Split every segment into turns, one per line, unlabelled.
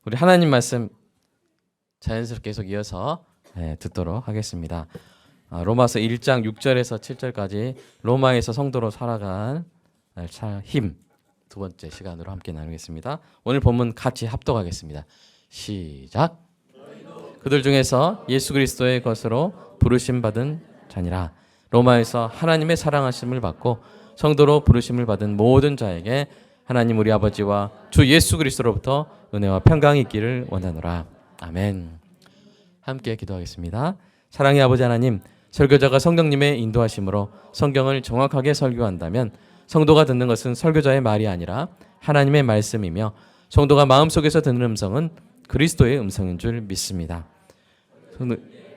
우리 하나님 말씀 자연스럽게 계속 이어서 듣도록 하겠습니다. 로마서 1장 6절에서 7절까지 로마에서 성도로 살아간 힘 두 번째 시간으로 함께 나누겠습니다. 오늘 본문 같이 합독하겠습니다. 시작. 그들 중에서 예수 그리스도의 것으로 부르심 받은 자니라. 로마에서 하나님의 사랑하심을 받고 성도로 부르심을 받은 모든 자에게 하나님 우리 아버지와 주 예수 그리스도로부터 은혜와 평강이 있기를 원하노라. 아멘. 함께 기도하겠습니다. 사랑의 아버지 하나님, 설교자가 성령님의 인도하심으로 성경을 정확하게 설교한다면 성도가 듣는 것은 설교자의 말이 아니라 하나님의 말씀이며 성도가 마음속에서 듣는 음성은 그리스도의 음성인 줄 믿습니다.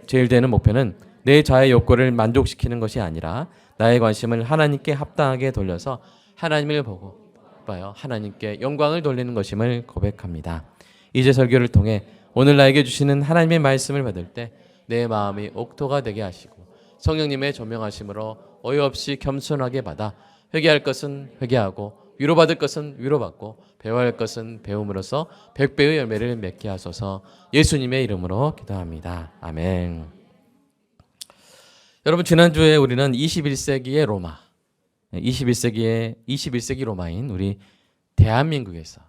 제일 되는 목표는 내 자의 욕구를 만족시키는 것이 아니라 나의 관심을 하나님께 합당하게 돌려서 하나님을 보고 봐요. 하나님께 영광을 돌리는 것임을 고백합니다. 이제 설교를 통해 오늘 나에게 주시는 하나님의 말씀을 받을 때 내 마음이 옥토가 되게 하시고 성령님의 조명하심으로 어이없이 겸손하게 받아 회개할 것은 회개하고 위로받을 것은 위로받고 배워야 할 것은 배움으로써 100배의 열매를 맺게 하소서. 예수님의 이름으로 기도합니다. 아멘. 여러분, 지난주에 우리는 21세기의 로마, 21세기 로마인 우리 대한민국에서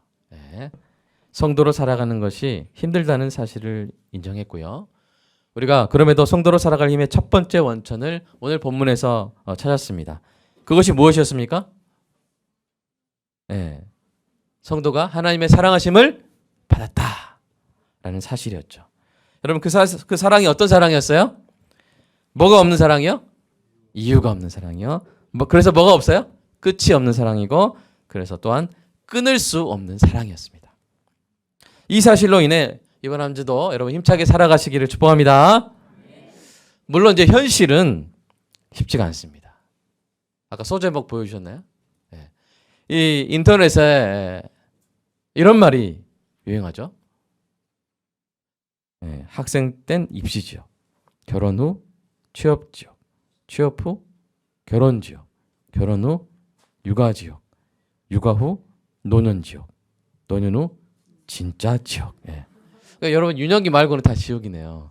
성도로 살아가는 것이 힘들다는 사실을 인정했고요. 우리가 그럼에도 성도로 살아갈 힘의 첫 번째 원천을 오늘 본문에서 찾았습니다. 그것이 무엇이었습니까? 성도가 하나님의 사랑하심을 받았다라는 사실이었죠. 여러분, 그 사랑이 어떤 사랑이었어요? 뭐가 없는 사랑이요? 이유가 없는 사랑이요. 그래서 뭐가 없어요? 끝이 없는 사랑이고, 그래서 또한 끊을 수 없는 사랑이었습니다. 이 사실로 인해 이번 한 주도 여러분 힘차게 살아가시기를 축복합니다. 물론 이제 현실은 쉽지가 않습니다. 아까 소제목 보여주셨나요? 이 인터넷에 이런 말이 유행하죠. 학생 땐 입시 지역, 결혼 후 취업 지역, 취업 후 결혼 지역, 결혼 후 육아 지역, 육아 후 노년 지역, 노년 후 진짜 지역. 그러니까 여러분 유년기 말고는 다 지옥이네요.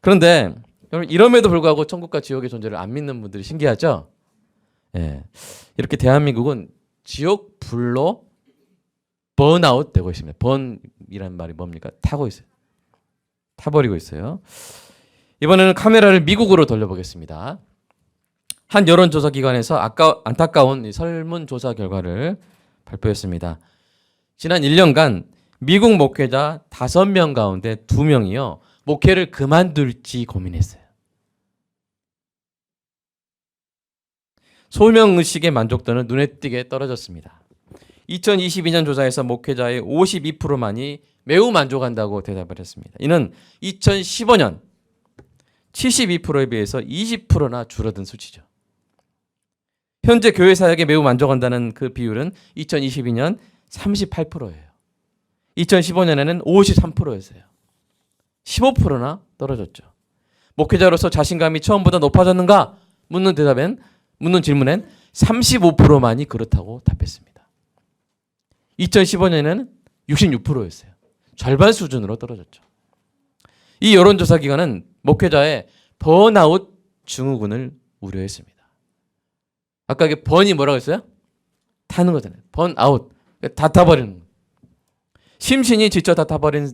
그런데 여러분 이럼에도 불구하고 천국과 지옥의 존재를 안 믿는 분들이 신기하죠? 이렇게 대한민국은 지옥 불로 번아웃 되고 있습니다. 번이라는 말이 뭡니까? 타고 있어요. 타버리고 있어요. 이번에는 카메라를 미국으로 돌려보겠습니다. 한 여론조사 기관에서 안타까운 설문조사 결과를 발표했습니다. 지난 1년간 미국 목회자 5명 가운데 2명이요. 목회를 그만둘지 고민했어요. 소명의식의 만족도는 눈에 띄게 떨어졌습니다. 2022년 조사에서 목회자의 52%만이 매우 만족한다고 대답을 했습니다. 이는 2015년 72%에 비해서 20%나 줄어든 수치죠. 현재 교회 사역에 매우 만족한다는 그 비율은 2022년 38%예요. 2015년에는 53%였어요. 15%나 떨어졌죠. 목회자로서 자신감이 처음보다 높아졌는가? 묻는 질문엔 35%만이 그렇다고 답했습니다. 2015년에는 66%였어요. 절반 수준으로 떨어졌죠. 이 여론조사 기관은 목회자의 번아웃 증후군을 우려했습니다. 아까 이게 번이 뭐라고 했어요? 타는 거잖아요. 번아웃. 다 타버리는 거예요. 심신이 지쳐 다 타버린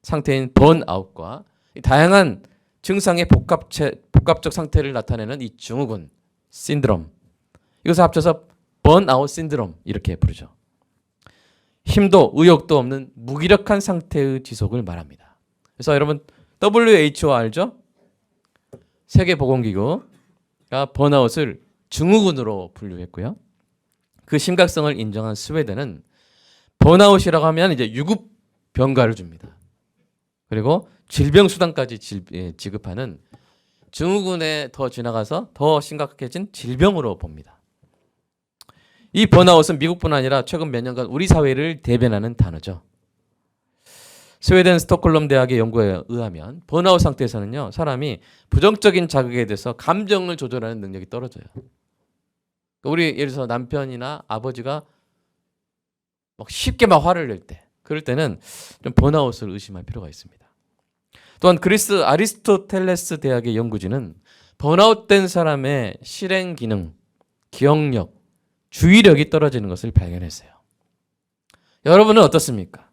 상태인 번아웃과 다양한 증상의 복합적 상태를 나타내는 이 증후군, 신드롬. 이것을 합쳐서 번아웃 신드롬 이렇게 부르죠. 힘도 의욕도 없는 무기력한 상태의 지속을 말합니다. 그래서 여러분 WHO 알죠? 세계보건기구가 번아웃을 증후군으로 분류했고요. 그 심각성을 인정한 스웨덴은 번아웃이라고 하면 이제 유급 병가를 줍니다. 그리고 질병수당까지 지급하는 증후군에 더 지나가서 더 심각해진 질병으로 봅니다. 이 번아웃은 미국뿐 아니라 최근 몇 년간 우리 사회를 대변하는 단어죠. 스웨덴 스톡홀름 대학의 연구에 의하면 번아웃 상태에서는요, 사람이 부정적인 자극에 대해서 감정을 조절하는 능력이 떨어져요. 우리 예를 들어서 남편이나 아버지가 막 쉽게 막 화를 낼 때 그럴 때는 좀 번아웃을 의심할 필요가 있습니다. 또한 그리스 아리스토텔레스 대학의 연구진은 번아웃된 사람의 실행 기능, 기억력, 주의력이 떨어지는 것을 발견했어요. 여러분은 어떻습니까?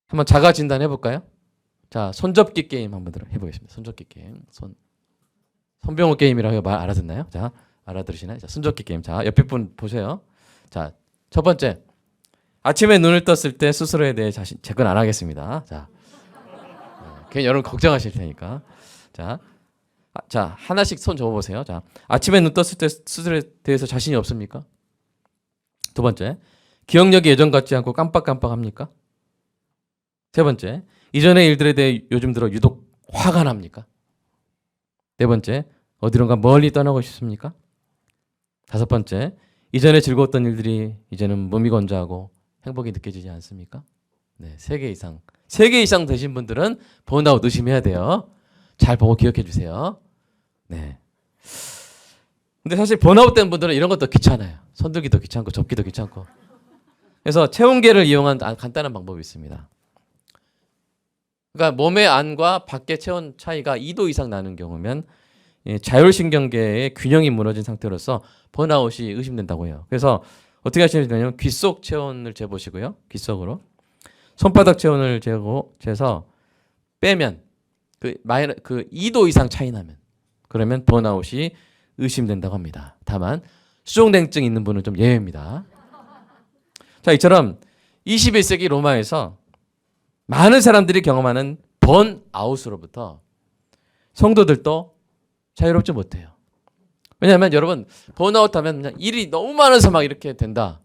한번 자가 진단해 볼까요? 자, 손접기 게임 한번 해보겠습니다. 손접기 게임. 손병호 게임이라고 말 알아듣나요? 자, 알아들으시나요? 자, 손접기 게임. 자, 옆에 분 보세요. 자, 첫 번째. 아침에 눈을 떴을 때 스스로에 대해 재건 안 하겠습니다. 자, 괜히 여러분 걱정하실 테니까. 자, 하나씩 손 접어보세요. 자, 아침에 눈 떴을 때 스스로에 대해서 자신이 없습니까? 두 번째, 기억력이 예전 같지 않고 깜빡깜빡합니까? 세 번째, 이전의 일들에 대해 요즘 들어 유독 화가 납니까? 네 번째, 어디론가 멀리 떠나고 싶습니까? 다섯 번째, 이전에 즐거웠던 일들이 이제는 몸이 건조하고 행복이 느껴지지 않습니까? 네, 3개 이상. 3개 이상 되신 분들은 번아웃 의심해야 돼요. 잘 보고 기억해 주세요. 네. 근데 사실 번아웃 된 분들은 이런 것도 귀찮아요. 손들기도 귀찮고 접기도 귀찮고. 그래서 체온계를 이용한 간단한 방법이 있습니다. 그러니까 몸의 안과 밖의 체온 차이가 2도 이상 나는 경우면 자율신경계의 균형이 무너진 상태로서 번아웃이 의심된다고 해요. 그래서 어떻게 하시면 되냐면 귀 속 체온을 재보시고요. 귀 속으로. 손바닥 체온을 재서 빼면 그 2도 이상 차이 나면 그러면 번아웃이 의심된다고 합니다. 다만 수족냉증 있는 분은 좀 예외입니다. 자, 이처럼 21세기 로마에서 많은 사람들이 경험하는 번아웃으로부터 성도들도 자유롭지 못해요. 왜냐하면 여러분 번아웃 하면 그냥 일이 너무 많아서 막 이렇게 된다.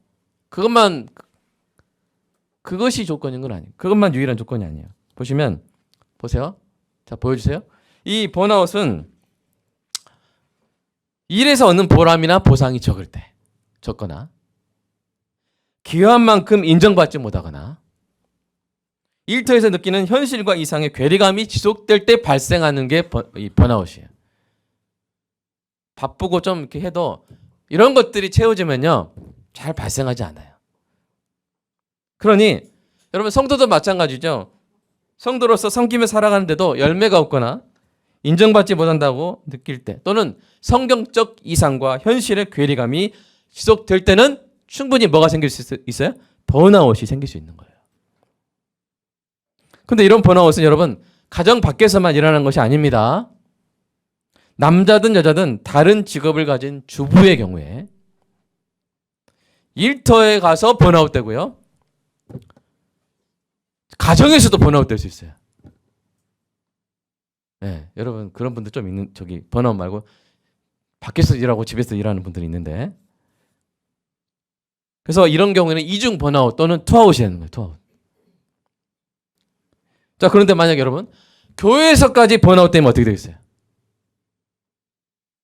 그것이 조건인 건 아니에요. 그것만 유일한 조건이 아니에요. 보세요. 자, 보여주세요. 이 번아웃은 일에서 얻는 보람이나 보상이 적거나 기여한 만큼 인정받지 못하거나 일터에서 느끼는 현실과 이상의 괴리감이 지속될 때 발생하는 게 이 번아웃이에요. 바쁘고 좀 이렇게 해도 이런 것들이 채워지면요 잘 발생하지 않아요. 그러니 여러분 성도도 마찬가지죠. 성도로서 섬기며 살아가는데도 열매가 없거나 인정받지 못한다고 느낄 때 또는 성경적 이상과 현실의 괴리감이 지속될 때는 충분히 뭐가 생길 수 있어요? 번아웃이 생길 수 있는 거예요. 근데 이런 번아웃은 여러분 가정 밖에서만 일어나는 것이 아닙니다. 남자든 여자든 다른 직업을 가진 주부의 경우에 일터에 가서 번아웃 되고요. 가정에서도 번아웃 될 수 있어요. 네, 여러분 그런 분들 좀 있는 번아웃 말고 밖에서 일하고 집에서 일하는 분들이 있는데 그래서 이런 경우에는 이중 번아웃 또는 투아웃이 되는 거예요. 투아웃. 자, 그런데 만약 여러분 교회에서까지 번아웃 되면 어떻게 되겠어요?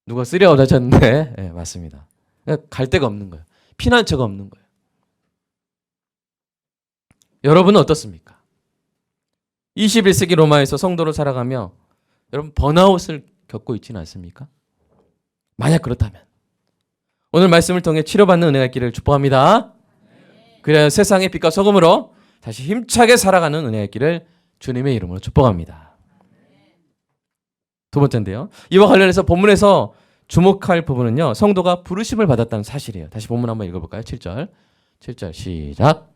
누가 쓰려고 하셨는데 네, 맞습니다. 갈 데가 없는 거예요. 피난처가 없는 거예요. 여러분은 어떻습니까? 21세기 로마에서 성도로 살아가며 여러분 번아웃을 겪고 있지는 않습니까? 만약 그렇다면 오늘 말씀을 통해 치료받는 은혜가 있기를 축복합니다. 그래야 세상의 빛과 소금으로 다시 힘차게 살아가는 은혜가 있기를 주님의 이름으로 축복합니다. 두 번째인데요. 이와 관련해서 본문에서 주목할 부분은요. 성도가 부르심을 받았다는 사실이에요. 다시 본문 한번 읽어볼까요? 7절 시작.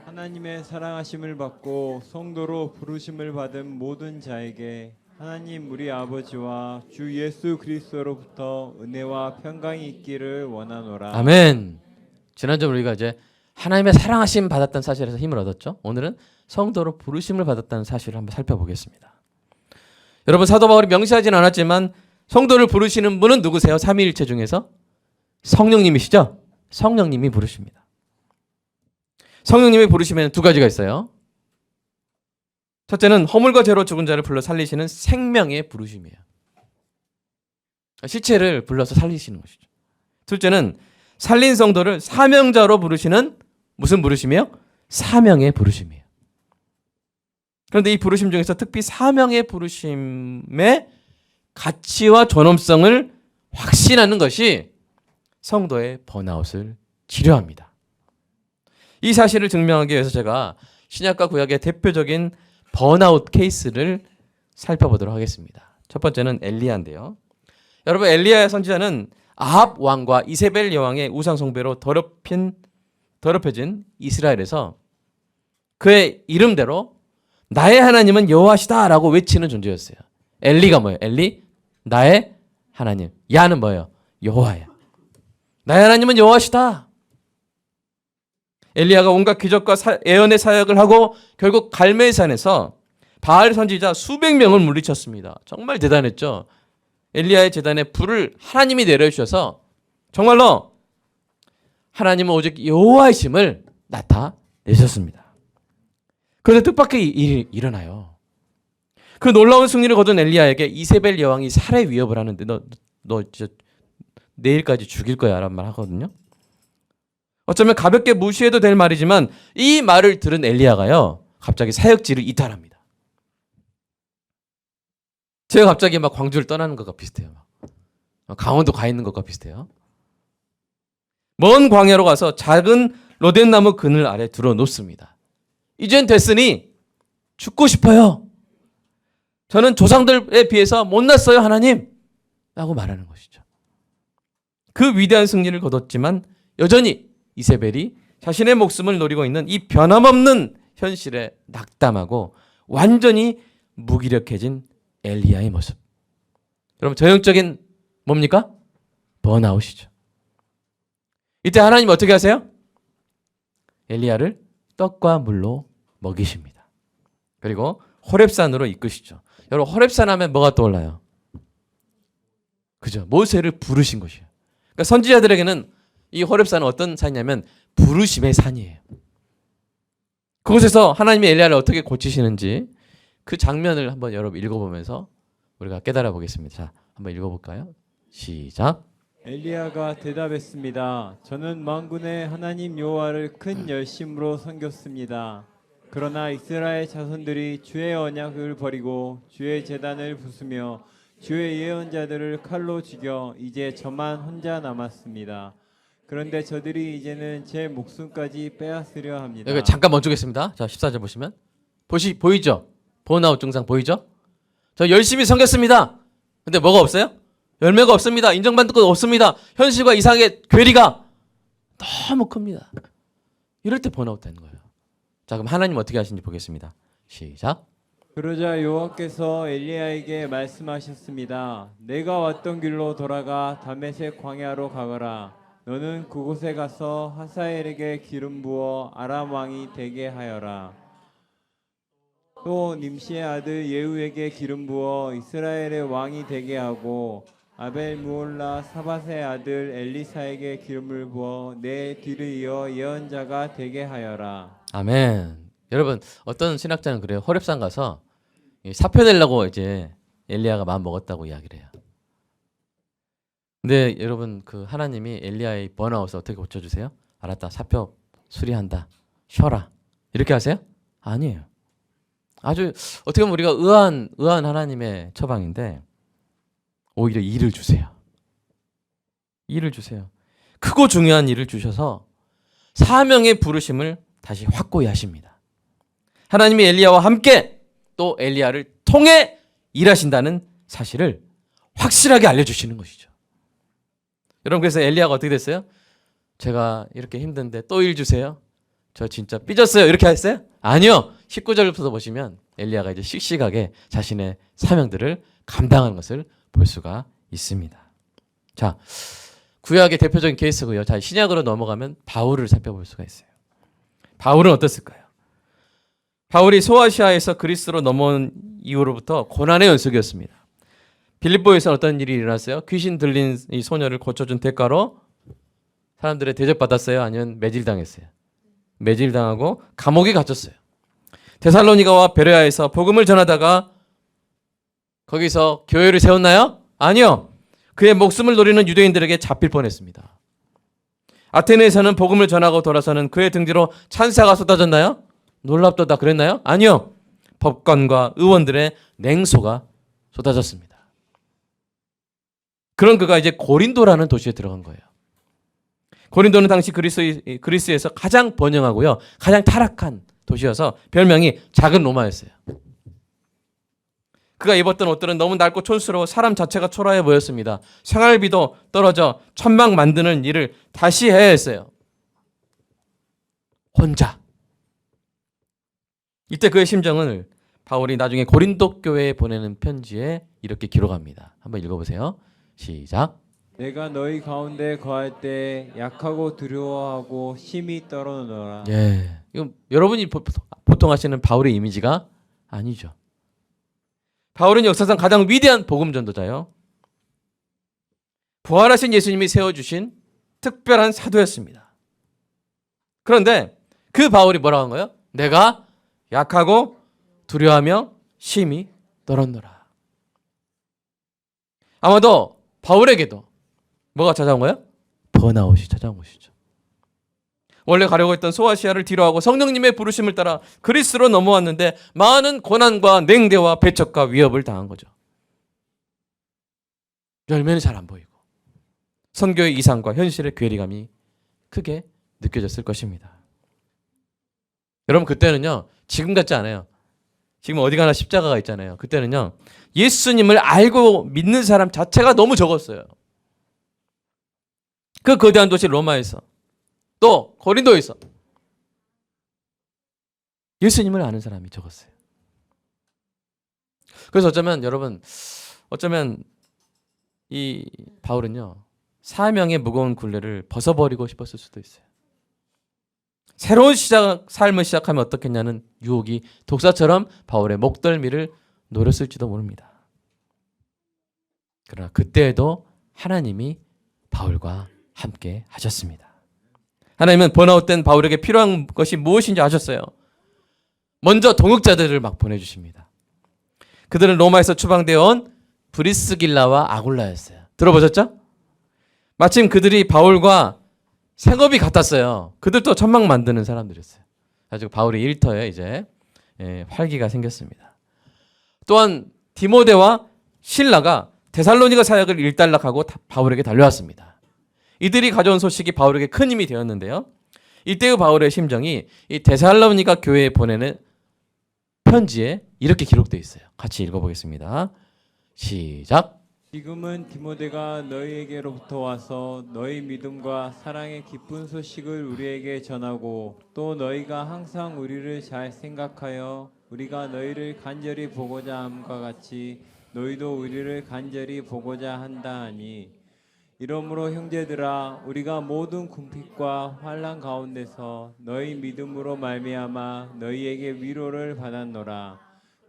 하나님의 사랑하심을 받고 성도로 부르심을 받은 모든 자에게 하나님 우리 아버지와 주 예수 그리스도로부터 은혜와 평강이 있기를 원하노라.
아멘. 지난주 우리가 이제 하나님의 사랑하심 받았다는 사실에서 힘을 얻었죠. 오늘은 성도로 부르심을 받았다는 사실을 한번 살펴보겠습니다. 여러분 사도 바울이 명시하진 않았지만 성도를 부르시는 분은 누구세요? 삼위일체 중에서 성령님이시죠? 성령님이 부르십니다. 성령님이 부르시면 두 가지가 있어요. 첫째는 허물과 죄로 죽은 자를 불러 살리시는 생명의 부르심이에요. 시체를 불러서 살리시는 것이죠. 둘째는 살린 성도를 사명자로 부르시는 무슨 부르심이에요? 사명의 부르심이에요. 그런데 이 부르심 중에서 특히 사명의 부르심의 가치와 존엄성을 확신하는 것이 성도의 번아웃을 치료합니다. 이 사실을 증명하기 위해서 제가 신약과 구약의 대표적인 번아웃 케이스를 살펴보도록 하겠습니다. 첫 번째는 엘리야인데요. 여러분, 엘리야 선지자는 아합 왕과 이세벨 여왕의 우상 숭배로 더럽혀진 이스라엘에서 그의 이름대로 나의 하나님은 여호와시다라고 외치는 존재였어요. 엘리가 뭐예요? 엘리, 나의 하나님. 야는 뭐예요? 여호와야. 나의 하나님은 여호와시다. 엘리야가 온갖 기적과 예언의 사역을 하고 결국 갈멜산에서 바알 선지자 수백 명을 물리쳤습니다. 정말 대단했죠. 엘리야의 제단에 불을 하나님이 내려주셔서 정말로 하나님은 오직 여호와이심을 나타내셨습니다. 그런데 뜻밖의 일이 일어나요. 그 놀라운 승리를 거둔 엘리야에게 이세벨 여왕이 살해 위협을 하는데 너 진짜 내일까지 죽일 거야 라는 말 하거든요. 어쩌면 가볍게 무시해도 될 말이지만 이 말을 들은 엘리야가요 갑자기 사역지를 이탈합니다. 제가 갑자기 막 광주를 떠나는 것과 비슷해요. 강원도 가 있는 것과 비슷해요. 먼 광야로 가서 작은 로덴나무 그늘 아래 들어놓습니다. 이젠 됐으니 죽고 싶어요. 저는 조상들에 비해서 못났어요 하나님 라고 말하는 것이죠. 그 위대한 승리를 거뒀지만 여전히 이세벨이 자신의 목숨을 노리고 있는 이 변함없는 현실에 낙담하고 완전히 무기력해진 엘리야의 모습. 여러분, 전형적인 뭡니까? 번아웃이죠. 이때 하나님 어떻게 하세요? 엘리야를 떡과 물로 먹이십니다. 그리고 호렙산으로 이끄시죠. 여러분, 호렙산 하면 뭐가 떠올라요? 그죠? 모세를 부르신 것이에요. 그러니까 선지자들에게는 이 호렙산은 어떤 산이냐면 부르심의 산이에요. 그곳에서 하나님이 엘리야를 어떻게 고치시는지 그 장면을 한번 여러분 읽어보면서 우리가 깨달아 보겠습니다. 자, 한번 읽어볼까요? 시작.
엘리야가 대답했습니다. 저는 만군의 하나님 여호와를 큰 열심으로 섬겼습니다. 그러나 이스라엘 자손들이 주의 언약을 버리고 주의 제단을 부수며 주의 예언자들을 칼로 죽여 이제 저만 혼자 남았습니다. 그런데 저들이 이제는 제 목숨까지 빼앗으려 합니다.
여기 잠깐 멈추겠습니다. 자, 14절 보시면 보이죠? 번아웃 증상 보이죠? 저 열심히 섬겼습니다. 근데 뭐가 없어요? 열매가 없습니다. 인정받는 것 없습니다. 현실과 이상의 괴리가 너무 큽니다. 이럴 때 번아웃 되는 거예요. 자, 그럼 하나님 어떻게 하시는지 보겠습니다. 시작.
그러자 여호와께서 엘리야에게 말씀하셨습니다. 내가 왔던 길로 돌아가 다메섹 광야로 가거라. 너는 그곳에 가서 하사엘에게 기름 부어 아람 왕이 되게 하여라. 또 님시의 아들 예후에게 기름 부어 이스라엘의 왕이 되게 하고 아벨 무올라 사밧의 아들 엘리사에게 기름을 부어 내 뒤를 이어 예언자가 되게 하여라.
아멘. 여러분, 어떤 신학자는 그래요. 호렙산 가서 사표 내려고 이제 엘리야가 마음 먹었다고 이야기를 해요. 근데 여러분, 그 하나님이 엘리야의 번아웃을 어떻게 고쳐주세요? 알았다, 사표 수리한다, 쉬어라, 이렇게 하세요? 아니에요. 아주 어떻게 보면 우리가 의아한 하나님의 처방인데 오히려 일을 주세요. 일을 주세요. 크고 중요한 일을 주셔서 사명의 부르심을 다시 확고히 하십니다. 하나님이 엘리야와 함께 또 엘리야를 통해 일하신다는 사실을 확실하게 알려주시는 것이죠. 여러분, 그래서 엘리야가 어떻게 됐어요? 제가 이렇게 힘든데 또 일 주세요. 저 진짜 삐졌어요. 이렇게 했어요? 아니요. 19절부터 보시면 엘리야가 이제 씩씩하게 자신의 사명들을 감당하는 것을 볼 수가 있습니다. 자, 구약의 대표적인 케이스고요. 자, 신약으로 넘어가면 바울을 살펴볼 수가 있어요. 바울은 어땠을까요? 바울이 소아시아에서 그리스로 넘어온 이후로부터 고난의 연속이었습니다. 빌립보에서 어떤 일이 일어났어요? 귀신 들린 이 소녀를 고쳐준 대가로 사람들의 대접받았어요? 아니면 매질당했어요? 매질당하고 감옥에 갇혔어요. 데살로니가와 베레아에서 복음을 전하다가 거기서 교회를 세웠나요? 아니요. 그의 목숨을 노리는 유대인들에게 잡힐 뻔했습니다. 아테네에서는 복음을 전하고 돌아서는 그의 등 뒤로 찬사가 쏟아졌나요? 놀랍도다 그랬나요? 아니요. 법관과 의원들의 냉소가 쏟아졌습니다. 그런 그가 이제 고린도라는 도시에 들어간 거예요. 고린도는 당시 그리스에서 가장 번영하고요, 가장 타락한 도시여서 별명이 작은 로마였어요. 그가 입었던 옷들은 너무 낡고 촌스러워 사람 자체가 초라해 보였습니다. 생활비도 떨어져 천막 만드는 일을 다시 해야 했어요. 혼자. 이때 그의 심정을 바울이 나중에 고린도 교회에 보내는 편지에 이렇게 기록합니다. 한번 읽어보세요. 시작.
내가 너희 가운데 거할 때 약하고 두려워하고 심히 떨어노라.
예, 이건 여러분이 보통 하시는 바울의 이미지가 아니죠. 바울은 역사상 가장 위대한 복음 전도자요, 부활하신 예수님이 세워주신 특별한 사도였습니다. 그런데 그 바울이 뭐라고 한 거예요? 내가 약하고 두려워하며 심히 떨었노라. 아마도 바울에게도 뭐가 찾아온 거예요? 번아웃이 찾아온 것이죠. 원래 가려고 했던 소아시아를 뒤로하고 성령님의 부르심을 따라 그리스로 넘어왔는데 많은 고난과 냉대와 배척과 위협을 당한 거죠. 열매는 잘 안 보이고 선교의 이상과 현실의 괴리감이 크게 느껴졌을 것입니다. 여러분, 그때는요, 지금 같지 않아요. 지금 어디 가나 십자가가 있잖아요. 그때는요, 예수님을 알고 믿는 사람 자체가 너무 적었어요. 그 거대한 도시 로마에서, 또 고린도에서 예수님을 아는 사람이 적었어요. 그래서 어쩌면 이 바울은요, 사명의 무거운 굴레를 벗어버리고 싶었을 수도 있어요. 새로운 삶을 시작하면 어떻겠냐는 유혹이 독사처럼 바울의 목덜미를 노렸을지도 모릅니다. 그러나 그때에도 하나님이 바울과 함께 하셨습니다. 하나님은 번아웃된 바울에게 필요한 것이 무엇인지 아셨어요. 먼저 동역자들을 막 보내주십니다. 그들은 로마에서 추방되어 온 브리스길라와 아굴라였어요. 들어보셨죠? 마침 그들이 바울과 생업이 같았어요. 그들도 천막 만드는 사람들이었어요. 아주 바울의 일터에 이제 활기가 생겼습니다. 또한 디모데와 실라가 데살로니가 사역을 일단락하고 바울에게 달려왔습니다. 이들이 가져온 소식이 바울에게 큰 힘이 되었는데요. 이때의 바울의 심정이 이 데살로니가 교회에 보내는 편지에 이렇게 기록되어 있어요. 같이 읽어보겠습니다. 시작.
지금은 디모데가 너희에게로부터 와서 너희 믿음과 사랑의 기쁜 소식을 우리에게 전하고 또 너희가 항상 우리를 잘 생각하여 우리가 너희를 간절히 보고자 함과 같이 너희도 우리를 간절히 보고자 한다 하니 이러므로 형제들아 우리가 모든 궁핍과 환난 가운데서 너희 믿음으로 말미암아 너희에게 위로를 받았노라.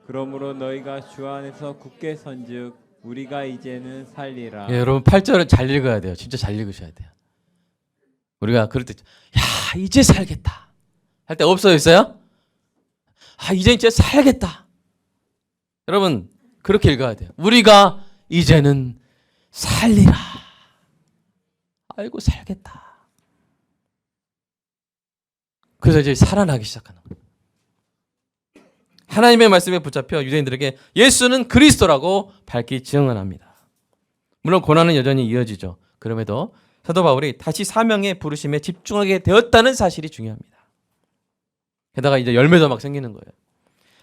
그러므로 너희가 주 안에서 굳게 선즉 우리가 이제는 살리라.
예, 여러분 8절은 잘 읽어야 돼요. 진짜 잘 읽으셔야 돼요. 우리가 그럴 때 야, 이제 살겠다 할 때 없어요? 아, 이제 진짜 살겠다. 여러분 그렇게 읽어야 돼요. 우리가 이제는 살리라. 아이고 살겠다. 그래서 이제 살아나기 시작하는 거예요. 하나님의 말씀에 붙잡혀 유대인들에게 예수는 그리스도라고 밝히 증언합니다. 물론 고난은 여전히 이어지죠. 그럼에도 사도 바울이 다시 사명의 부르심에 집중하게 되었다는 사실이 중요합니다. 게다가 이제 열매도 막 생기는 거예요.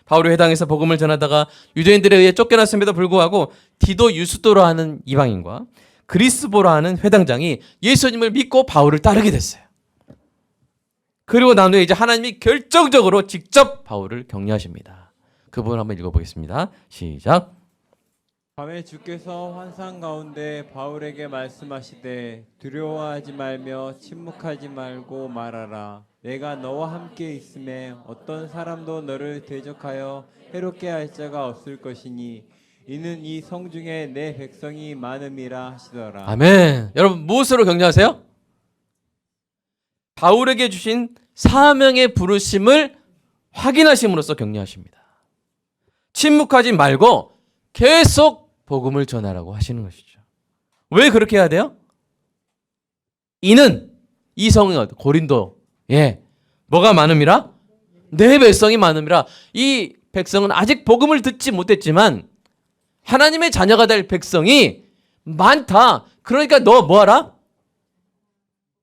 바울이 회당에서 복음을 전하다가 유대인들에 의해 쫓겨났음에도 불구하고 디도 유스도라 하는 이방인과 그리스보라 하는 회당장이 예수님을 믿고 바울을 따르게 됐어요. 그리고 난 후에 이제 하나님이 결정적으로 직접 바울을 격려하십니다. 그 부분 한번 읽어보겠습니다. 시작.
밤에 주께서 환상 가운데 바울에게 말씀하시되 두려워하지 말며 침묵하지 말고 말하라. 내가 너와 함께 있음에 어떤 사람도 너를 대적하여 해롭게 할 자가 없을 것이니 이는 이 성중에 내 백성이 많음이라 하시더라.
아멘. 여러분 무엇으로 격려하세요? 바울에게 주신 사명의 부르심을 확인하심으로써 격려하십니다. 침묵하지 말고 계속 복음을 전하라고 하시는 것이죠. 왜 그렇게 해야 돼요? 이는 이 성이 고린도에 뭐가 많음이라? 내 백성이 많음이라. 이 백성은 아직 복음을 듣지 못했지만 하나님의 자녀가 될 백성이 많다. 그러니까 너 뭐하라?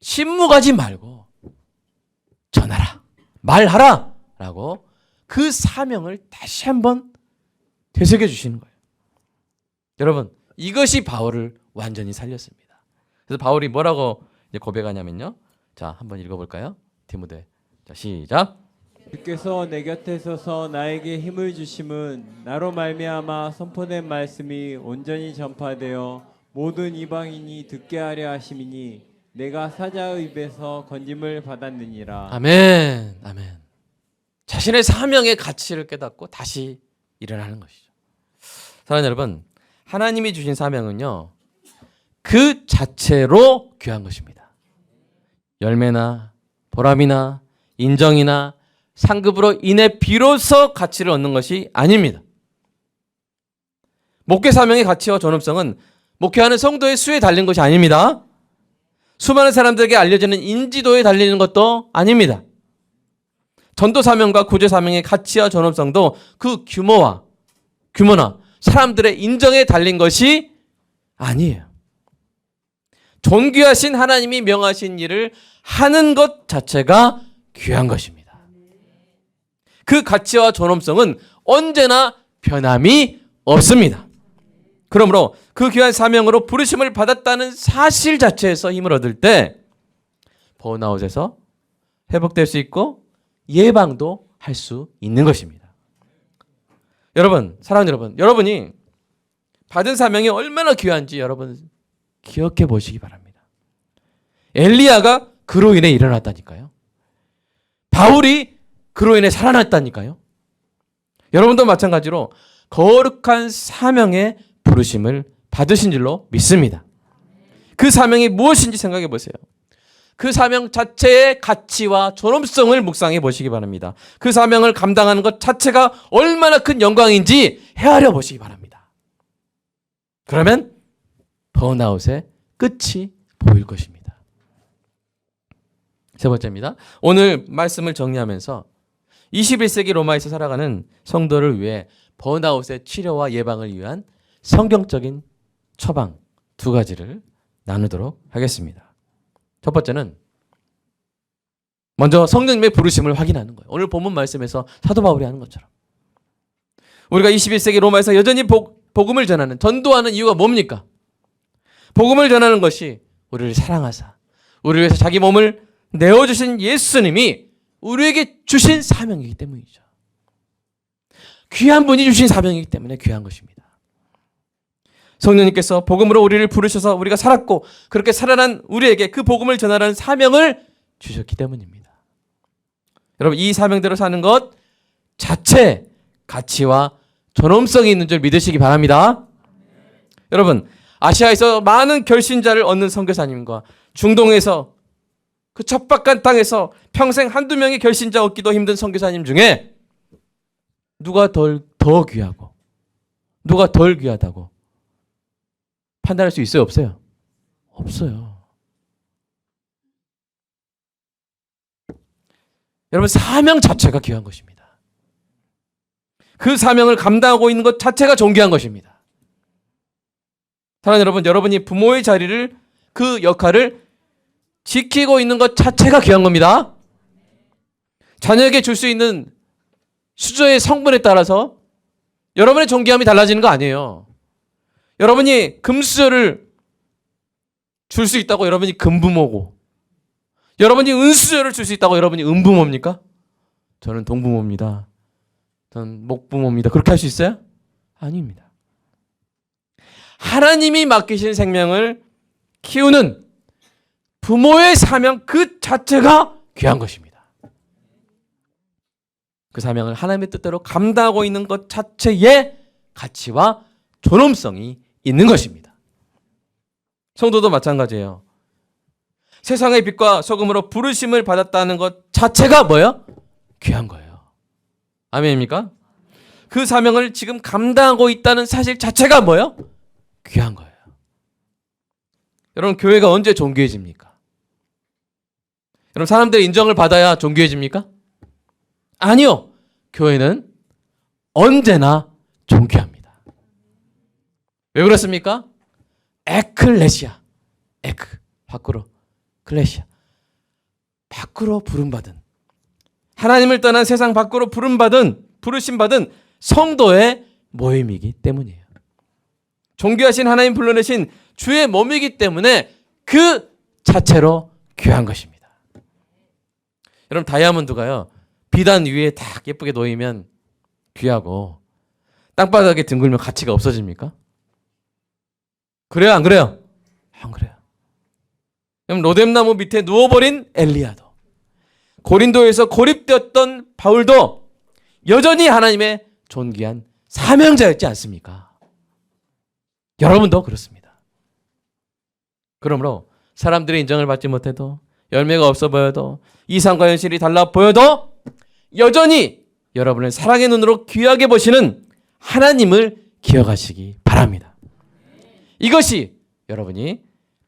신무가지 말고 전하라, 말하라 라고 그 사명을 다시 한번 되새겨 주시는 거예요. 여러분, 이것이 바울을 완전히 살렸습니다. 그래서 바울이 뭐라고 이제 고백하냐면요. 자, 한번 읽어볼까요? 디모데. 자, 시작.
주께서 내 곁에 서서 나에게 힘을 주심은 나로 말미암아 선포된 말씀이 온전히 전파되어 모든 이방인이 듣게 하려 하심이니 내가 사자의 입에서 건짐을 받았느니라.
아멘. 아멘. 자신의 사명의 가치를 깨닫고 다시 일어나는 것이죠. 사랑하는 여러분, 하나님이 주신 사명은요, 그 자체로 귀한 것입니다. 열매나 보람이나 인정이나 상급으로 인해 비로소 가치를 얻는 것이 아닙니다. 목회 사명의 가치와 존엄성은 목회하는 성도의 수에 달린 것이 아닙니다. 수많은 사람들에게 알려지는 인지도에 달리는 것도 아닙니다. 전도 사명과 구제 사명의 가치와 존엄성도 그 규모나 사람들의 인정에 달린 것이 아니에요. 존귀하신 하나님이 명하신 일을 하는 것 자체가 귀한 것입니다. 그 가치와 존엄성은 언제나 변함이 없습니다. 그러므로 그 귀한 사명으로 부르심을 받았다는 사실 자체에서 힘을 얻을 때 번아웃에서 회복될 수 있고 예방도 할 수 있는 것입니다. 여러분, 사랑하는 여러분, 여러분이 받은 사명이 얼마나 귀한지 여러분 기억해 보시기 바랍니다. 엘리야가 그로 인해 일어났다니까요. 바울이 그로 인해 살아났다니까요. 여러분도 마찬가지로 거룩한 사명의 부르심을 받으신 줄로 믿습니다. 그 사명이 무엇인지 생각해 보세요. 그 사명 자체의 가치와 존엄성을 묵상해 보시기 바랍니다. 그 사명을 감당하는 것 자체가 얼마나 큰 영광인지 헤아려 보시기 바랍니다. 그러면 번아웃의 끝이 보일 것입니다. 세 번째입니다. 오늘 말씀을 정리하면서 21세기 로마에서 살아가는 성도를 위해 번아웃의 치료와 예방을 위한 성경적인 처방 두 가지를 나누도록 하겠습니다. 첫 번째는 먼저 성령님의 부르심을 확인하는 거예요. 오늘 본문 말씀에서 사도 바울이 하는 것처럼 우리가 21세기 로마에서 여전히 복음을 전하는, 전도하는 이유가 뭡니까? 복음을 전하는 것이 우리를 사랑하사 우리를 위해서 자기 몸을 내어주신 예수님이 우리에게 주신 사명이기 때문이죠. 귀한 분이 주신 사명이기 때문에 귀한 것입니다. 성령님께서 복음으로 우리를 부르셔서 우리가 살았고 그렇게 살아난 우리에게 그 복음을 전하라는 사명을 주셨기 때문입니다. 여러분, 이 사명대로 사는 것 자체 가치와 존엄성이 있는 줄 믿으시기 바랍니다. 여러분, 아시아에서 많은 결신자를 얻는 선교사님과 중동에서 그 척박한 땅에서 평생 한두 명의 결신자 얻기도 힘든 선교사님 중에 누가 더 귀하고 누가 덜 귀하다고 판단할 수 있어요? 없어요? 없어요. 여러분, 사명 자체가 귀한 것입니다. 그 사명을 감당하고 있는 것 자체가 존귀한 것입니다. 사랑하는 여러분, 여러분이 부모의 자리를, 그 역할을 지키고 있는 것 자체가 귀한 겁니다. 자녀에게 줄 수 있는 수저의 성분에 따라서 여러분의 존귀함이 달라지는 거 아니에요. 여러분이 금수저를 줄 수 있다고 여러분이 금부모고, 여러분이 은수저를 줄 수 있다고 여러분이 은부모입니까? 저는 동부모입니다. 저는 목부모입니다. 그렇게 할 수 있어요? 아닙니다. 하나님이 맡기신 생명을 키우는 부모의 사명 그 자체가 귀한 것입니다. 그 사명을 하나님의 뜻대로 감당하고 있는 것 자체의 가치와 존엄성이 있는 것입니다. 성도도 마찬가지예요. 세상의 빛과 소금으로 부르심을 받았다는 것 자체가 뭐예요? 귀한 거예요. 아멘입니까? 그 사명을 지금 감당하고 있다는 사실 자체가 뭐예요? 귀한 거예요. 여러분, 교회가 언제 존귀해집니까? 여러분, 사람들의 인정을 받아야 존귀해집니까? 아니요. 교회는 언제나 존귀합니다. 왜 그렇습니까? 에클레시아, 에크, 밖으로, 클레시아. 밖으로 부름받은, 하나님을 떠난 세상 밖으로 부르심받은 성도의 모임이기 때문이에요. 존귀하신 하나님 불러내신 주의 몸이기 때문에 그 자체로 귀한 것입니다. 여러분, 다이아몬드가요, 비단 위에 딱 예쁘게 놓이면 귀하고 땅바닥에 뒹굴면 가치가 없어집니까? 그래요, 안 그래요? 안 그래요. 그럼 로뎀나무 밑에 누워버린 엘리야도, 고린도에서 고립되었던 바울도 여전히 하나님의 존귀한 사명자였지 않습니까? 여러분도 그렇습니다. 그러므로 사람들의 인정을 받지 못해도, 열매가 없어 보여도, 이상과 현실이 달라 보여도 여전히 여러분을 사랑의 눈으로 귀하게 보시는 하나님을 기억하시기 바랍니다. 이것이 여러분이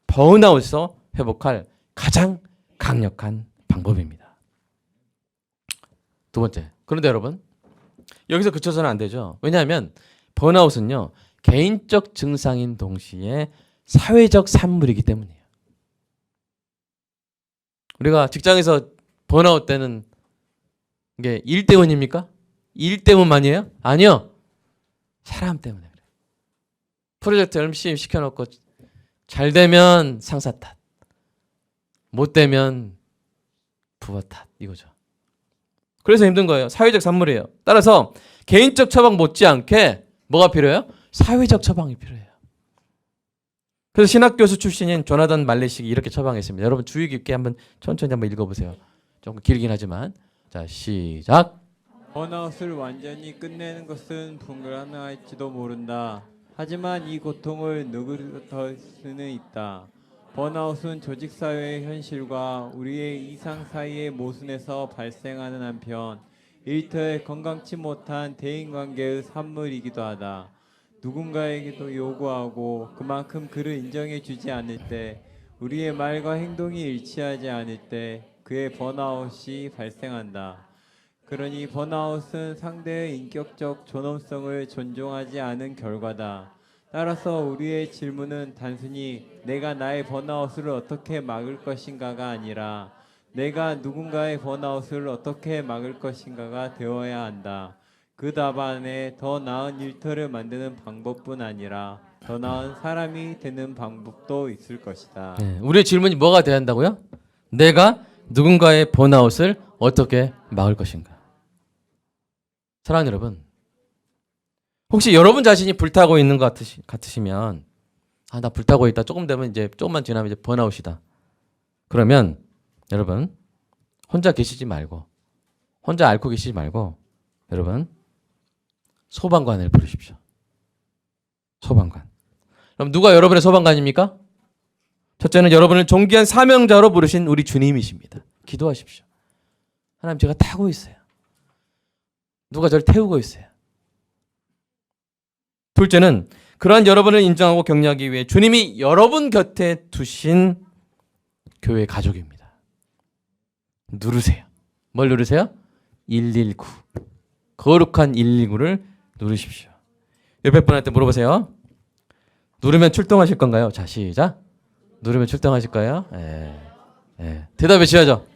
번아웃에서 회복할 가장 강력한 방법입니다. 두 번째, 그런데 여러분, 여기서 그쳐서는 안 되죠. 왜냐하면 번아웃은요, 개인적 증상인 동시에 사회적 산물이기 때문이에요. 우리가 직장에서 번아웃 때는 이게 일 때문입니까? 일 때문만이에요? 아니요. 사람 때문에 그래요. 프로젝트 열심히 시켜놓고 잘 되면 상사 탓, 못 되면 부하 탓, 이거죠. 그래서 힘든 거예요. 사회적 산물이에요. 따라서 개인적 처방 못지않게 뭐가 필요해요? 사회적 처방이 필요해요. 그래서 신학교수 출신인 조나단 말레식이 이렇게 처방했습니다. 여러분 주의 깊게 천천히 한번 읽어보세요. 조금 길긴 하지만. 자, 시작.
번아웃을 완전히 끝내는 것은 불가능할지도 모른다. 하지만 이 고통을 누그러뜨릴 수는 있다. 번아웃은 조직사회의 현실과 우리의 이상 사이의 모순에서 발생하는 한편 일터에 건강치 못한 대인관계의 산물이기도 하다. 누군가에게도 요구하고 그만큼 그를 인정해 주지 않을 때, 우리의 말과 행동이 일치하지 않을 때 그의 번아웃이 발생한다. 그러니 번아웃은 상대의 인격적 존엄성을 존중하지 않은 결과다. 따라서 우리의 질문은 단순히 내가 나의 번아웃을 어떻게 막을 것인가가 아니라 내가 누군가의 번아웃을 어떻게 막을 것인가가 되어야 한다. 그 답안에 더 나은 일터를 만드는 방법뿐 아니라 더 나은 사람이 되는 방법도 있을 것이다.
네, 우리의 질문이 뭐가 돼야 한다고요? 내가 누군가의 번아웃을 어떻게 막을 것인가? 사랑하는 여러분, 혹시 여러분 자신이 불타고 있는 것 같으시면, 나 불타고 있다. 조금만 지나면 이제 번아웃이다. 그러면 여러분, 혼자 계시지 말고, 혼자 앓고 계시지 말고, 여러분, 소방관을 부르십시오. 소방관. 그럼 누가 여러분의 소방관입니까? 첫째는 여러분을 존귀한 사명자로 부르신 우리 주님이십니다. 기도하십시오. 하나님, 제가 타고 있어요. 누가 저를 태우고 있어요. 둘째는 그러한 여러분을 인정하고 격려하기 위해 주님이 여러분 곁에 두신 교회 가족입니다. 누르세요. 뭘 누르세요? 119. 거룩한 119를 누르십시오. 옆에 분한테 물어보세요. 누르면 출동하실 건가요? 자, 시작. 누르면 출동하실 거예요? 예. 대답해 주셔야죠.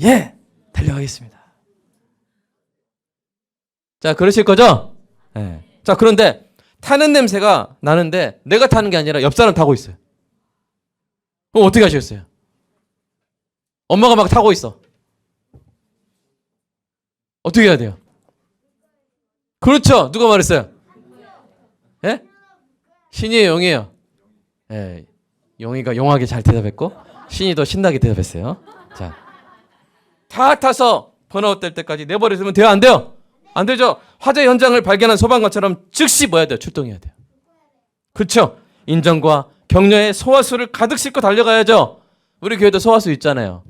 예. 달려가겠습니다. 자, 그러실 거죠? 예. 자, 그런데 타는 냄새가 나는데 내가 타는 게 아니라 옆 사람 타고 있어요. 그럼 어떻게 하시겠어요? 엄마가 막 타고 있어. 어떻게 해야 돼요? 그렇죠. 누가 말했어요? 예? 신이에요, 용이에요? 예. 용이가 용하게 잘 대답했고 신이도 신나게 대답했어요. 자, 다 타서 번아웃 될 때까지 내버려두면 돼요, 안 돼요? 안 되죠. 화재 현장을 발견한 소방관처럼 즉시 뭐 해야 돼요? 출동해야 돼요. 그렇죠. 인정과 격려의 소화수를 가득 싣고 달려가야죠. 우리 교회도 소화수 있잖아요.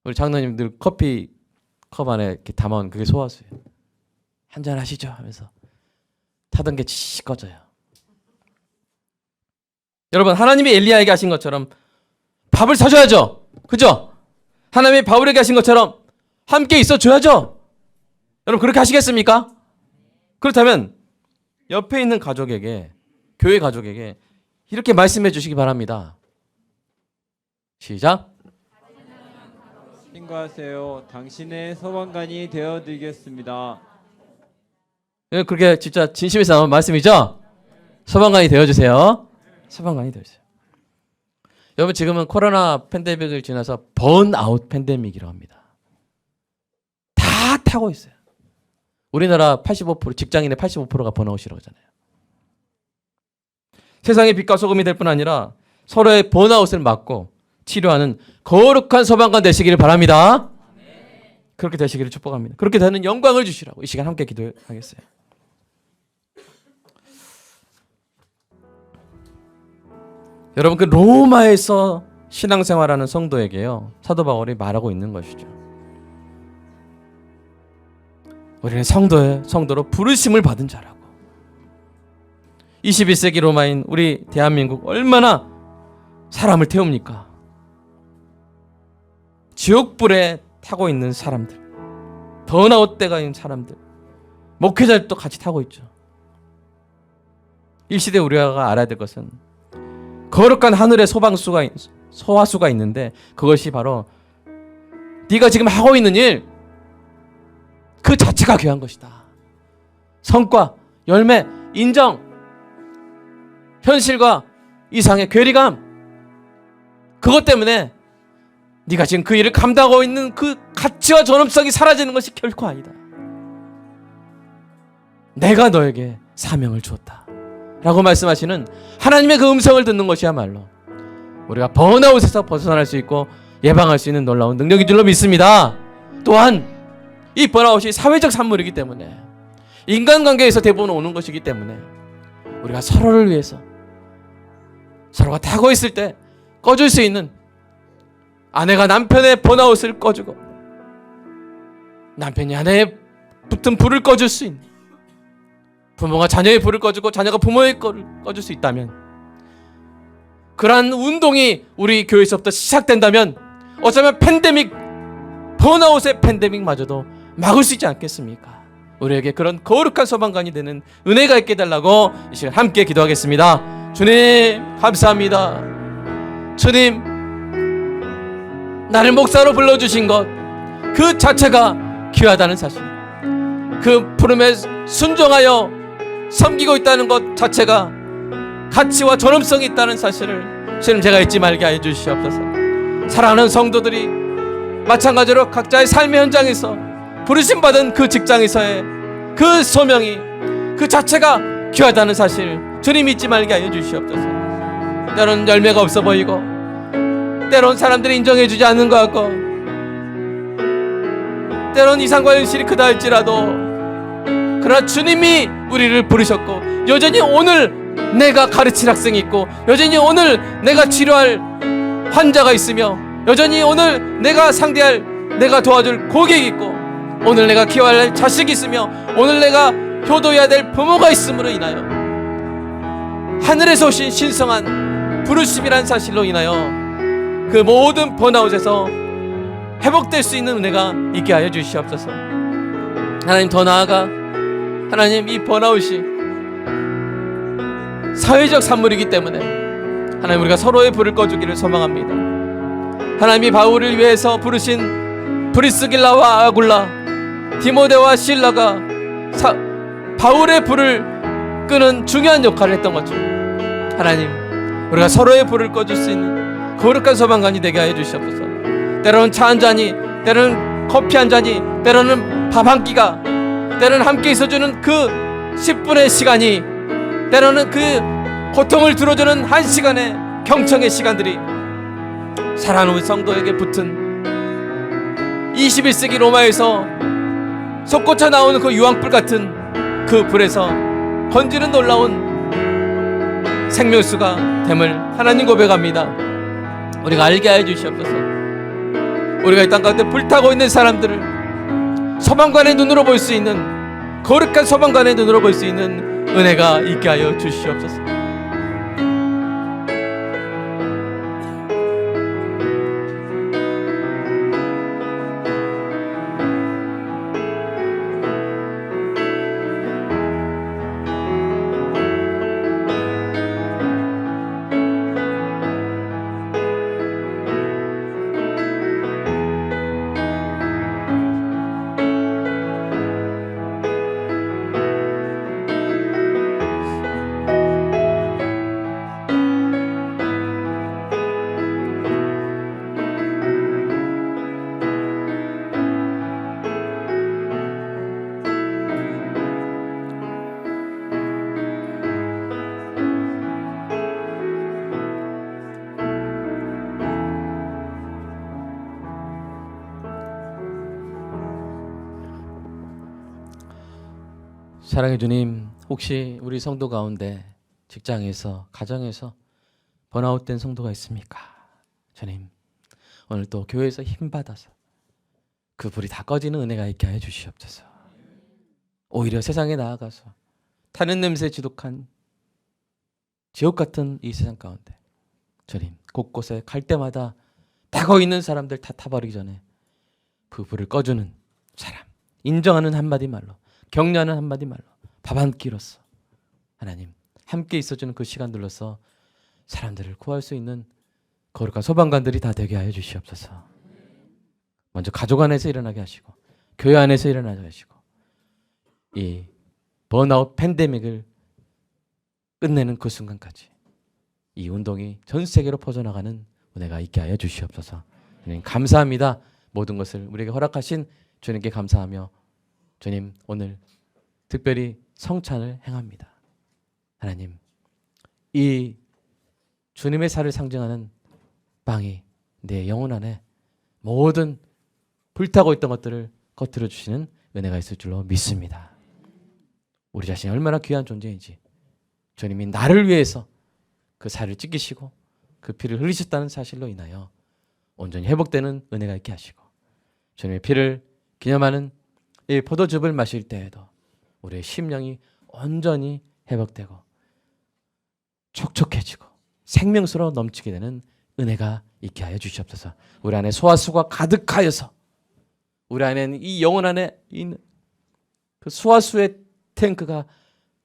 우리 장로님들 커피 컵 안에 이렇게 담아온 그게 소화수예요. 한잔 하시죠 하면서 타던 게 치시 꺼져요. 여러분, 하나님이 엘리야에게 하신 것처럼 밥을 사줘야죠. 그죠? 하나님이 바울에게 하신 것처럼 함께 있어줘야죠. 여러분, 그렇게 하시겠습니까? 그렇다면 옆에 있는 가족에게, 교회 가족에게 이렇게 말씀해 주시기 바랍니다. 시작.
신고하세요. 당신의 소방관이 되어드리겠습니다.
그렇게 진짜 진심에서 나온 말씀이죠? 소방관이 되어주세요. 소방관이 되어주세요. 여러분 지금은 코로나 팬데믹을 지나서 번아웃 팬데믹이라고 합니다. 다 타고 있어요. 우리나라 85% 직장인의 85%가 번아웃이라고 하잖아요. 세상의 빛과 소금이 될 뿐 아니라 서로의 번아웃을 막고 치료하는 거룩한 소방관 되시기를 바랍니다. 그렇게 되시기를 축복합니다. 그렇게 되는 영광을 주시라고 이 시간 함께 기도하겠어요. 여러분 그 로마에서 신앙생활하는 성도에게요 사도 바울이 말하고 있는 것이죠. 우리는 성도로 부르심을 받은 자라고. 21세기 로마인 우리 대한민국 얼마나 사람을 태웁니까? 지옥불에 타고 있는 사람들, 번아웃 때가 있는 사람들, 목회자들도 같이 타고 있죠. 이 시대 우리가 알아야 될 것은 거룩한 하늘의 소화수가 있는데 그것이 바로 네가 지금 하고 있는 일 그 자체가 귀한 것이다. 성과, 열매, 인정, 현실과 이상의 괴리감, 그것 때문에 네가 지금 그 일을 감당하고 있는 그 가치와 존엄성이 사라지는 것이 결코 아니다. 내가 너에게 사명을 주었다 라고 말씀하시는 하나님의 그 음성을 듣는 것이야말로 우리가 번아웃에서 벗어날 수 있고 예방할 수 있는 놀라운 능력인 줄로 믿습니다. 또한 이 번아웃이 사회적 산물이기 때문에 인간관계에서 대부분 오는 것이기 때문에 우리가 서로를 위해서 서로가 타고 있을 때 꺼줄 수 있는, 아내가 남편의 번아웃을 꺼주고 남편이 아내의 붙은 불을 꺼줄 수 있는, 부모가 자녀의 불을 꺼주고 자녀가 부모의 거를 꺼줄 수 있다면, 그러한 운동이 우리 교회에서부터 시작된다면 어쩌면 번아웃의 팬데믹마저도 막을 수 있지 않겠습니까? 우리에게 그런 거룩한 소방관이 되는 은혜가 있게 해달라고 이 시간 함께 기도하겠습니다. 주님 감사합니다. 주님, 나를 목사로 불러주신 것 그 자체가 귀하다는 사실, 그 부름에 순종하여 섬기고 있다는 것 자체가 가치와 존엄성이 있다는 사실을 주님 제가 잊지 말게 하여 주시옵소서. 사랑하는 성도들이 마찬가지로 각자의 삶의 현장에서 부르심받은 그 직장에서의 그 소명이 그 자체가 귀하다는 사실 주님 잊지 말게 하여 주시옵소서. 때론 열매가 없어 보이고 때론 사람들이 인정해 주지 않는 것 같고 때론 이상과 현실이 크다 할지라도 그러나 주님이 우리를 부르셨고 여전히 오늘 내가 가르칠 학생이 있고 여전히 오늘 내가 치료할 환자가 있으며 여전히 오늘 내가 상대할 내가 도와줄 고객이 있고 오늘 내가 키워야 할 자식이 있으며 오늘 내가 효도해야 될 부모가 있음으로 인하여 하늘에서 오신 신성한 부르심이란 사실로 인하여 그 모든 번아웃에서 회복될 수 있는 은혜가 있게 하여 주시옵소서. 하나님, 더 나아가 하나님, 이 번아웃이 사회적 산물이기 때문에 하나님 우리가 서로의 불을 꺼주기를 소망합니다. 하나님이 바울을 위해서 부르신 브리스길라와 아굴라, 디모데와 실라가 바울의 불을 끄는 중요한 역할을 했던 것처럼 하나님 우리가 서로의 불을 꺼줄 수 있는 거룩한 소방관이 되게 하여 주시옵소서. 때로는 차 한 잔이, 때로는 커피 한 잔이, 때로는 밥 한 끼가, 때로는 함께 있어주는 그 10분의 시간이, 때로는 그 고통을 들어주는 1시간의 경청의 시간들이 사랑하는 성도에게 붙은 21세기 로마에서 솟구쳐 나오는 그 유황불 같은 그 불에서 번지는 놀라운 생명수가 됨을 하나님 고백합니다. 우리가 알게 하여 주시옵소서. 우리가 이 땅 가운데 불타고 있는 사람들을 소방관의 눈으로 볼 수 있는, 거룩한 소방관의 눈으로 볼 수 있는 은혜가 있게 하여 주시옵소서. 사랑해 주님, 혹시 우리 성도 가운데 직장에서 가정에서 번아웃된 성도가 있습니까? 주님, 오늘 또 교회에서 힘 받아서 그 불이 다 꺼지는 은혜가 있게 하여 주시옵소서. 오히려 세상에 나아가서 타는 냄새에 지독한 지옥 같은 이 세상 가운데 주님, 곳곳에 갈 때마다 타고 있는 사람들 다 타버리기 전에 그 불을 꺼주는 사람, 인정하는 한마디 말로, 격려하는 한마디 말로, 밥 한 끼로서 하나님 함께 있어주는 그 시간 눌러서 사람들을 구할 수 있는 거룩한 소방관들이 다 되게 하여 주시옵소서. 먼저 가족 안에서 일어나게 하시고 교회 안에서 일어나게 하시고 이 번아웃 팬데믹을 끝내는 그 순간까지 이 운동이 전 세계로 퍼져나가는 은혜가 있게 하여 주시옵소서. 주님 감사합니다. 모든 것을 우리에게 허락하신 주님께 감사하며 주님 오늘 특별히 성찬을 행합니다. 하나님 이 주님의 살을 상징하는 빵이 내 영혼 안에 모든 불타고 있던 것들을 꺼뜨려 주시는 은혜가 있을 줄로 믿습니다. 우리 자신이 얼마나 귀한 존재인지 주님이 나를 위해서 그 살을 찢기시고 그 피를 흘리셨다는 사실로 인하여 온전히 회복되는 은혜가 있게 하시고 주님의 피를 기념하는 이 포도즙을 마실 때에도 우리의 심령이 온전히 회복되고 촉촉해지고 생명수로 넘치게 되는 은혜가 있게 하여 주시옵소서. 우리 안에 소화수가 가득하여서 우리 안에는 이 영혼 안에 있는 그 소화수의 탱크가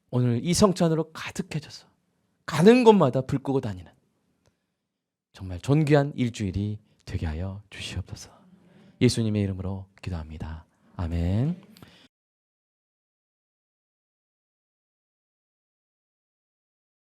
오늘 이 성찬으로 가득해져서 가는 곳마다 불 끄고 다니는 정말 존귀한 일주일이 되게 하여 주시옵소서. 예수님의 이름으로 기도합니다. 아멘.